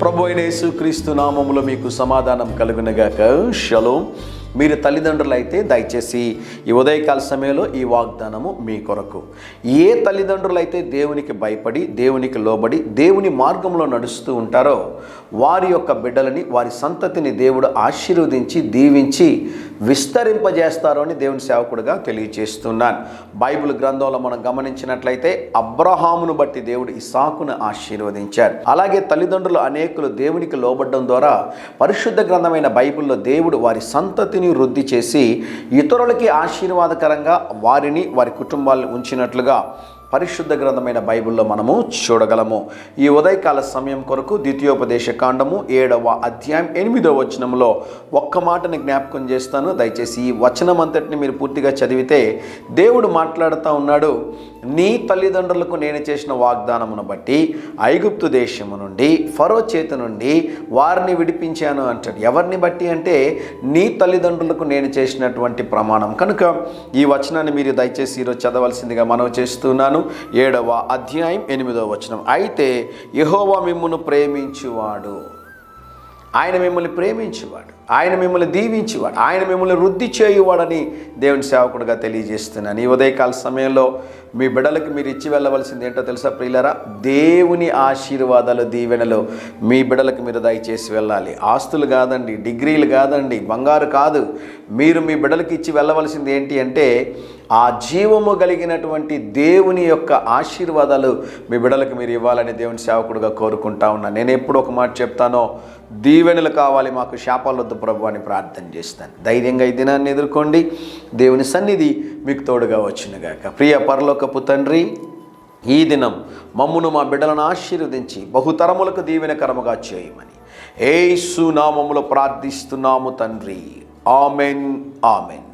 ప్రభు అయిన యేసుక్రీస్తు నామములో మీకు సమాధానం కలుగునగాక. షలోమ్. మీరు తల్లిదండ్రులు అయితే దయచేసి ఈ ఉదయకాల సమయంలో ఈ వాగ్దానము మీ కొరకు. ఏ తల్లిదండ్రులు అయితే దేవునికి భయపడి, దేవునికి లోబడి, దేవుని మార్గంలో నడుస్తూ ఉంటారో వారి యొక్క బిడ్డలని, వారి సంతతిని దేవుడు ఆశీర్వదించి, దీవించి విస్తరింపజేస్తారు అని దేవుని సేవకుడిగా తెలియజేస్తున్నాను. బైబిల్ గ్రంథంలో మనం గమనించినట్లయితే అబ్రహామును బట్టి దేవుడు ఇస్సాకును ఆశీర్వదించాడు. అలాగే తల్లిదండ్రులు అనేకులు దేవునికి లోబడడం ద్వారా పరిశుద్ధ గ్రంథమైన బైబిల్లో దేవుడు వారి సంతతిని వృద్ధి చేసి ఇతరులకి ఆశీర్వాదకరంగా వారిని, వారి కుటుంబాలను ఉంచినట్లుగా పరిశుద్ధ గ్రంథమైన బైబిల్లో మనము చూడగలము. ఈ ఉదయకాల సమయం కొరకు ద్వితీయోపదేశ కాండము 7వ అధ్యాయం 8వ వచనంలో ఒక్క మాటని జ్ఞాపకం చేస్తాను. దయచేసి ఈ వచనం అంతటిని మీరు పూర్తిగా చదివితే దేవుడు మాట్లాడుతూ ఉన్నాడు. నీ తల్లిదండ్రులకు నేను చేసిన వాగ్దానమును బట్టి ఐగుప్తు దేశము నుండి, ఫరో చేతి నుండి వారిని విడిపించాను అంటాడు. ఎవరిని బట్టి అంటే నీ తల్లిదండ్రులకు నేను చేసినటువంటి ప్రమాణం. కనుక ఈ వచనాన్ని మీరు దయచేసి ఈరోజు చదవలసిందిగా మనవి చేస్తున్నాను. 7వ అధ్యాయం 8వ వచనం. అయితే యెహోవా మిమ్మును ప్రేమించువాడు, ఆయన మిమ్మల్ని ప్రేమించేవాడు, ఆయన మిమ్మల్ని దీవించేవాడు, ఆయన మిమ్మల్ని వృద్ధి చేయువాడని దేవుని సేవకుడిగా తెలియజేస్తున్నాను. ఈ ఉదయకాల సమయంలో మీ బిడ్డలకు మీరు ఇచ్చి వెళ్ళవలసింది ఏంటో తెలుసా ప్రియులారా? దేవుని ఆశీర్వాదాలు, దీవెనలు మీ బిడ్డలకు మీరు దయచేసి వెళ్ళాలి. ఆస్తులు కాదండి, డిగ్రీలు కాదండి, బంగారు కాదు. మీరు మీ బిడ్డలకు ఇచ్చి వెళ్ళవలసింది ఏంటి అంటే ఆ జీవము కలిగినటువంటి దేవుని యొక్క ఆశీర్వాదాలు మీ బిడ్డలకు మీరు ఇవ్వాలని దేవుని సేవకుడిగా కోరుకుంటా ఉన్నాను. నేను ఎప్పుడు ఒక మాట చెప్తానో, దీవెనలు కావాలి మాకు, శాపాలు వద్దు ప్రభు అని ప్రార్థన చేస్తాను. ధైర్యంగా ఈ దినాన్ని ఎదుర్కోండి. దేవుని సన్నిధి మీకు తోడుగా వచ్చునుగాక. ప్రియ పరలోకపు తండ్రి, ఈ దినం మమ్మును మా బిడ్డలను ఆశీర్వదించి బహుతరములకు దీవెనకరముగా చేయమని యేసు నామములో ప్రార్థిస్తున్నాము తండ్రి. Amen, amen.